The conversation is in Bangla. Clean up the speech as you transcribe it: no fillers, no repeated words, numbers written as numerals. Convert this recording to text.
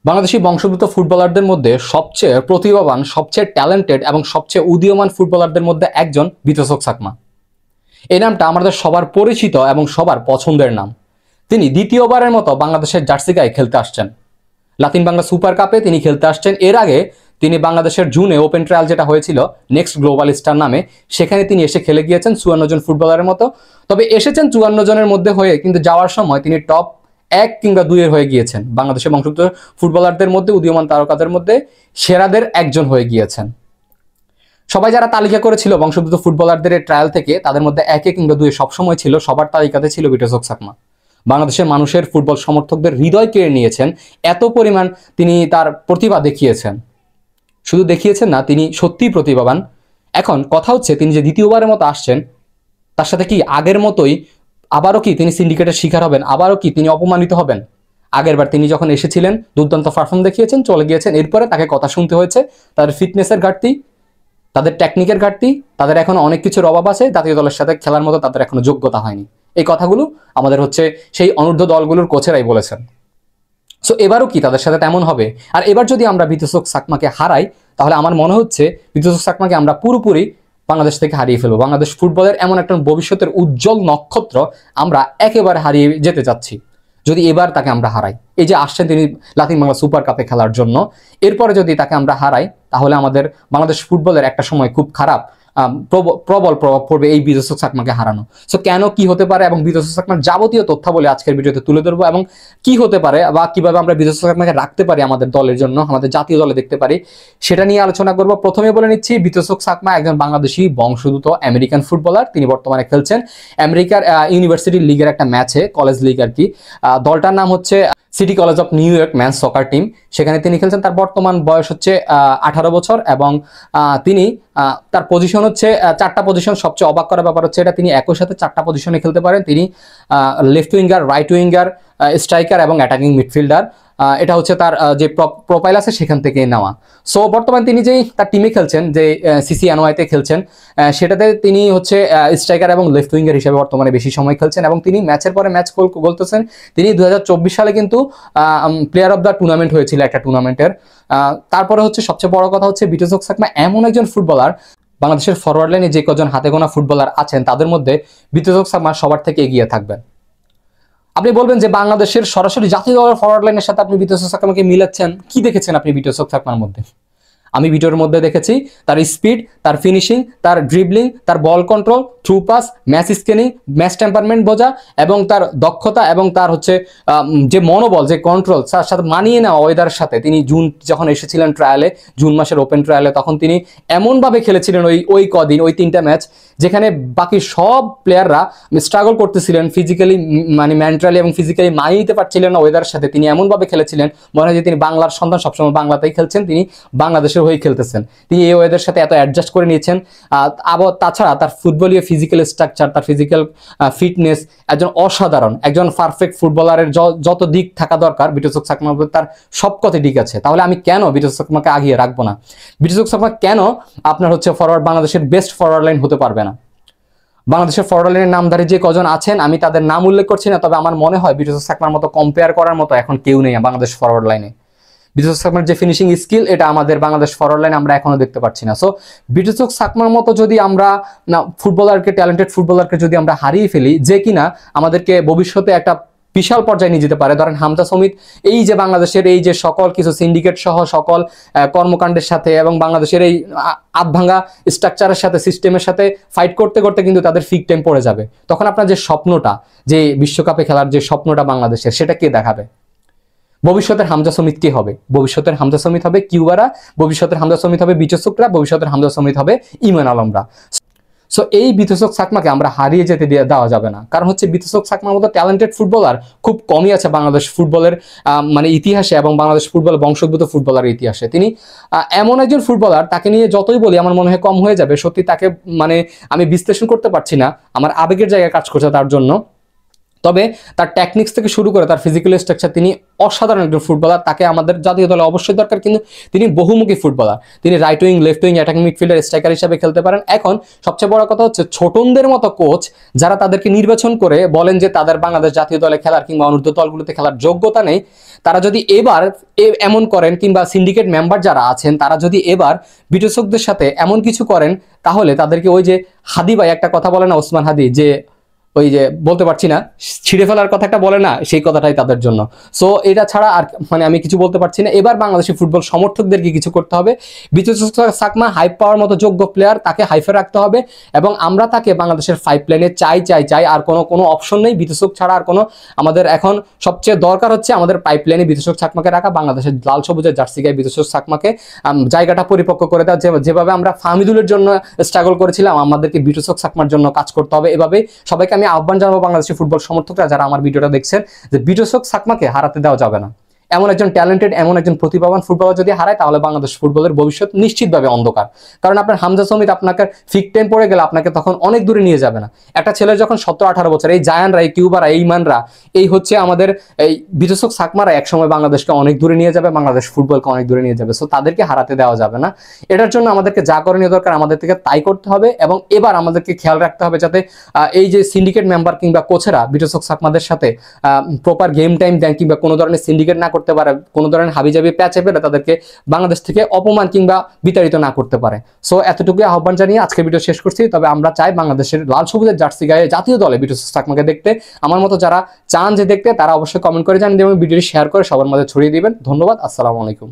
বাংলাদেশি বংশোদ্ভূত ফুটবলারদের মধ্যে সবচেয়ে প্রতিভাবান, সবচেয়ে ট্যালেন্টেড এবং সবচেয়ে উদীয়মান ফুটবলারদের মধ্যে একজন বিতোসক সাকমা। এই নামটা আমাদের সবার পরিচিত এবং সবার পছন্দের নাম। তিনি দ্বিতীয়বারের মতো বাংলাদেশের জার্সি গায়ে খেলতে আসছেন। লাতিন বাংলা সুপার কাপে তিনি খেলতে আসছেন। এর আগে তিনি বাংলাদেশের জুনে ওপেন ট্রায়াল যেটা হয়েছিল নেক্সট গ্লোবাল স্টার নামে, সেখানে তিনি এসে খেলে গিয়েছেন 54 জন ফুটবলারের মতো। তবে এসেছেন 54 জনের মধ্যে হয়ে, কিন্তু যাওয়ার সময় তিনি টপ 1 কিংবা 2 এর হয়ে গিয়েছেন। বাংলাদেশের বংশোদ্ভূত ফুটবলারদের মধ্যে, উদীয়মান তারকাদের মধ্যে সেরাদের একজন হয়ে গিয়েছেন। সবাই যারা তালিকা করেছিল বংশোদ্ভূত ফুটবলারদের ট্রায়াল থেকে, তাদের মধ্যে 1 কিংবা 2 সবসময় ছিল, সবার তালিকাতে ছিল বিতোসক সাকমা। বাংলাদেশের মানুষের, ফুটবল সমর্থকদের হৃদয় কেড়ে নিয়েছেন। এত পরিমাণ তিনি তার প্রতিভা দেখিয়েছেন। শুধু দেখিয়েছেন না, তিনি সত্যিই প্রতিভাবান। এখন কথা হচ্ছে, তিনি যে দ্বিতীয়বারের মতো আসছেন, তার সাথে কি আগের মতোই আবারও কি তিনি সিন্ডিকেটের শিকার হবেন? আবারও কি তিনি অপমানিত হবেন? আগেরবার তিনি যখন এসেছিলেন দুর্দান্ত পারফর্ম দেখিয়েছেন, চলে গিয়েছেন। এরপরে তাকে কথা শুনতে হয়েছে তাদের ফিটনেসের ঘাটতি, তাদের টেকনিকের ঘাটতি, তাদের এখন অনেক কিছুর অভাব আছে, জাতীয় দলের সাথে খেলার মতো তাদের এখনো যোগ্যতা হয়নি। এই কথাগুলো আমাদের হচ্ছে সেই অনূর্ধ্ব দলগুলোর কোচেরাই বলেছেন। সো এবারও কি তাদের সাথে তেমন হবে? আর এবার যদি আমরা বিতোসক সাকমাকে হারাই, তাহলে আমার মনে হচ্ছে বিতোসক সাকমাকে আমরা পুরোপুরি বাংলাদেশ থেকে হারিয়ে ফেলবো। বাংলাদেশ ফুটবলের এমন একটা ভবিষ্যতের উজ্জ্বল নক্ষত্র আমরা একেবারে হারিয়ে যেতে চাচ্ছি যদি এবার তাকে আমরা হারাই। এই যে আসছেন তিনি লাতিন বাংলা সুপার কাপে খেলার জন্য, এরপরে যদি তাকে আমরা হারাই, তাহলে আমাদের বাংলাদেশ ফুটবলের একটা সময় খুব খারাপ প্রবল প্রভাব পড়বে এই বিতোসক সাকমাকে হারানো। সো কেন, কি হতে পারে এবং বিতোসক সাকমার যাবতীয় তথ্যাবলী আজকের ভিডিওতে তুলে ধরবো, এবং কি হতে পারে বা কিভাবে আমরা বিতোসক সাকমাকে রাখতে পারি আমাদের দলের জন্য, আমাদের জাতীয় দলে দেখতে পারি, সেটা নিয়ে আলোচনা করব। প্রথমে বলে নিচ্ছি, বিতোসক সাকমা একজন বাংলাদেশি বংশোদ্ভূত আমেরিকান ফুটবলার। তিনি বর্তমানে খেলছেন আমেরিকার ইউনিভার্সিটি লিগের একটা ম্যাচে, কলেজ লিগ আর কি। দলটার নাম হচ্ছে city college of New York men's soccer team. সেখানে তিনি খেলছেন। তার বর্তমান বয়স হচ্ছে 18 বছর এবং তিনি তার পজিশন হচ্ছে 4টা পজিশন। সবচেয়ে অবাক করার ব্যাপার হচ্ছে এটা, তিনি একই সাথে 4টা পজিশনে খেলতে পারেন। তিনি left winger, right winger, striker এবং অ্যাটাকিং মিডফিল্ডার। এটা হচ্ছে তার যে প্রোফাইল আছে সেখান থেকে নেওয়া। সো বর্তমানে তিনি যেই তার টিমে খেলছেন, যে সিসিএনওয়াইতে খেলছেন, সেটাতে তিনি হচ্ছে স্ট্রাইকার এবং লেফট উইঙ্গার হিসেবে বর্তমানে বেশি সময় খেলছেন এবং তিনি ম্যাচের পরে ম্যাচ বলতেছেন। তিনি 2024 সালে কিন্তু প্লেয়ার অফ দ্য টুর্নামেন্ট হয়েছিল একটা টুর্নামেন্টের। তারপরে হচ্ছে সবচেয়ে বড় কথা হচ্ছে, বিতোসক সাকমা এমন একজন ফুটবলার, বাংলাদেশের ফরওয়ার্ড লাইনে যে কজন হাতে গোনা ফুটবলার আছেন তাদের মধ্যে বিতোসক সাকমা সবার থেকে এগিয়ে থাকবেন। আপনি বলবেন যে বাংলাদেশের সরাসরি জাতীয় দলের ফরওয়ার্ড লাইনের সাথে আপনি বিতোসক সাকমাকে মিলাচ্ছেন, কি দেখেছেন আপনি বিতোসক সাকমার মধ্যে? আমি ভিডিওর মধ্যে দেখেছি তার স্পিড, তার ফিনিশিং, তার ড্রিবলিং, তার ball control, through pass, match scanning, match temperament বোঝা এবং তার দক্ষতা এবং তার হচ্ছে যে মনোবল, যে কন্ট্রোল, তার সাথে মানিয়ে নেওয়া ওয়েদারের সাথে। তিনি জুন যখন এসেছিলেন ট্রায়ালে, জুন মাসের ওপেন ট্রায়ালে, তখন তিনি এমনভাবে খেলেছিলেন ওই কদিন, ওই 3টা ম্যাচ, যেখানে বাকি সব প্লেয়াররা স্ট্রাগল করতেছিলেন ফিজিক্যালি, মানে মেন্টালি এবং ফিজিক্যালি মানিয়ে নিতে পারছিলেন না ওয়েদারের সাথে। তিনি এমনভাবে খেলেছিলেন মনে হয় যে তিনি বাংলার সন্তান, সবসময় বাংলাতেই খেলছেন, তিনি বাংলাদেশের হয়ে খেলতেছেন। তিনি এই ওয়েদারের সাথে এত অ্যাডজাস্ট করে নিয়েছেন। আবার তাছাড়া তার ফুটবলীয় ফিজিক্যাল স্ট্রাকচার, তার ফিজিক্যাল ফিটনেস, একজন অসাধারণ, একজন পারফেক্ট ফুটবলারের যত দিক থাকা দরকার বিতোসক সাকমার মধ্যে তার সবকটি দিক আছে। তাহলে আমি কেন বিতোসক সাকমাকে আগিয়ে রাখবো না? বিতোসক সাকমা কেন আপনার হচ্ছে ফরওয়ার্ড, বাংলাদেশের বেস্ট ফরওয়ার্ড লাইন হতে পারবে না? বাংলাদেশের ফরওয়ার্ড লাইনের নামধারী যে কজন আছেন, আমি তাদের নাম উল্লেখ করছি না, তবে আমার মনে হয় বিতোসক সাকমার মতো কম্পেয়ার করার মতো এখন কেউ নেই বাংলাদেশ ফরওয়ার্ড লাইনে। বিতোসক সাকমার যে ফিনিশিং স্কিল, এটা আমাদের বাংলাদেশ ফরওয়ার্ড লাইন আমরা এখনো দেখতে পাচ্ছি না। সো বিতোসক সাকমার মতো যদি আমরা ফুটবলারকে, ট্যালেন্টেড ফুটবলারকে যদি আমরা হারিয়ে ফেলি, যে কিনা আমাদেরকে ভবিষ্যতে একটা বিশাল পর্যায়ে নিয়ে যেতে পারে। ধরেন হামজা সমিত, এই যে বাংলাদেশের এই যে সকল কিছু সিন্ডিকেট সহ সকল কর্মকাণ্ডের সাথে এবং বাংলাদেশের এই আধভাঙ্গা স্ট্রাকচারের সাথে, সিস্টেমের সাথে ফাইট করতে করতে কিন্তু তাদের ফিক টাইম পড়ে যাবে। তখন আপনার যে স্বপ্নটা, যে বিশ্বকাপে খেলার যে স্বপ্নটা বাংলাদেশের, সেটা কে দেখাবে? ভবিষ্যতের হামজা সমিত কে হবে? ভবিষ্যতের হামজা সমিত হবে কিউবারা, ভবিষ্যতের হামজা সমিত হবে বিতোসকরা, ভবিষ্যতের হামজা সমিত হবে ইমান আলমরা। সো এই বিতোসক সাকমাকে আমরা হারিয়ে যেতে দেওয়া যাবে না। কারণ হচ্ছে বিতোসক সাকমার মতো ট্যালেন্টেড ফুটবলার খুব কমই আছে বাংলাদেশ ফুটবলের মানে ইতিহাসে এবং বাংলাদেশ ফুটবল বংশোদ্ভূত ফুটবলের ইতিহাসে। তিনি এমন একজন ফুটবলার, তাকে নিয়ে যতই বলি আমার মনে হয় কম হয়ে যাবে। সত্যি তাকে মানে আমি বিশ্লেষণ করতে পারছি না, আমার আবেগের জায়গায় কাজ করছে তার জন্য। তবে তার টেকনিক্স থেকে শুরু করে তার ফিজিক্যাল স্ট্রাকচার, তিনি অসাধারণ একজন ফুটবলার। তাকে আমাদের জাতীয় দলে অবশ্যই দরকার, কিন্তু তিনি বহুমুখী ফুটবলার। তিনি right wing, left wing, attacking midfielder, striker হিসেবে খেলতে পারেন। এখন সবচেয়ে বড় কথা হচ্ছে ছোটনদের মতো কোচ যারা তাদেরকে নির্বাচন করে বলেন যে তাদের বাংলাদেশ জাতীয় দলে খেলার কিংবা অনূর্ধ্ব দলগুলোতে খেলার যোগ্যতা নেই, তারা যদি এবার এমন করেন, কিংবা সিন্ডিকেট মেম্বার যারা আছেন তারা যদি এবার বিটসকদের সাথে এমন কিছু করেন, তাহলে তাদেরকে ওই যে হাদি ভাই একটা কথা বলে না, ওসমান হাদি, যে ওই যে বলতে পারছি না, ছিঁড়ে ফেলার কথা একটা বলে না, সেই কথাটাই তাদের জন্য। সো এটা ছাড়া আর মানে আমি কিছু বলতে পারছি না। এবার বাংলাদেশি ফুটবল সমর্থকদেরকে কিছু করতে হবে। বিশ্বজিৎ সাকমা হাইপ পাওয়ার মতো যোগ্য প্লেয়ার, তাকে হাইফে রাখতে হবে এবং আমরা তাকে বাংলাদেশের 5 প্ল্যানে চাই। আর কোনো অপশন নেই বিতসক ছাড়া। আর কোনো আমাদের এখন সবচেয়ে দরকার হচ্ছে আমাদের পাইপলাইনে বিতসক সাকমাকে রাখা, বাংলাদেশের লাল সবুজের জার্সি গায়ে বিতসক সাকমাকে জায়গাটা পরিপক্ক করে দেওয়া। যেভাবে আমরা ফাহমিদুলের জন্য স্ট্রাগল করেছিলাম, আমাদেরকে বিতসক সাকমার জন্য কাজ করতে হবে। এভাবে সবাইকে আমি আহ্বান জানাবো, বাংলাদেশি ফুটবল সমর্থকরা যারা আমার ভিডিওটা দেখছেন, যে বিটসক সাকমাকে হারাতে দেওয়া যাবে না। এমন একজন ট্যালেন্টেড, এমন একজন প্রতিভাবান ফুটবলার যদি হারায়, তাহলে বাংলাদেশ ফুটবলের ভবিষ্যৎ নিশ্চিতভাবে অন্ধকার। কারণ আপনার হামজা সমিত আপনাকে ফিক টাইম পড়ে গেলে আপনাকে তখন অনেক দূরে নিয়ে যাবে না। একটা ছেলে যখন 17-18 বছর, এই জায়ানরা, এই কিউবারা, এই ইমানরা, এই হচ্ছে আমাদের এই বিটসক সাকমারা একসময় বাংলাদেশকে অনেক দূরে নিয়ে যাবে, বাংলাদেশ ফুটবলকে অনেক দূরে নিয়ে যাবে। সো তাদেরকে হারাতে দেওয়া যাবে না। এটার জন্য আমাদেরকে যা করণীয় দরকার আমাদের থেকে তাই করতে হবে। এবং এবার আমাদেরকে খেয়াল রাখতে হবে যাতে এই যে সিন্ডিকেট মেম্বার কিংবা কোচেরা বিটসক সাকমাদের সাথে প্রপার গেম টাইম দেন, কিংবা কোনো ধরনের সিন্ডিকেট না করতে পারে, কোনো ধরনের হাবিজাবি প্যাচে পেলে তাদেরকে বাংলাদেশ থেকে অপমান কিংবা বিতাড়িত না করতে পারে। সো এতটুকুই আহ্বান জানিয়ে আজকে ভিডিও শেষ করছি। তবে আমরা চাই বাংলাদেশের লাল সবুজের জার্সি গায়ে জাতীয় দলে বিটসক সাকমাকে দেখতে। আমার মতো যারা চান যে দেখতে, তারা অবশ্যই কমেন্ট করে জানিয়ে দেবেন, ভিডিওটি শেয়ার করে সবার মাঝে ছড়িয়ে দিবেন। ধন্যবাদ, আসসালামু আলাইকুম।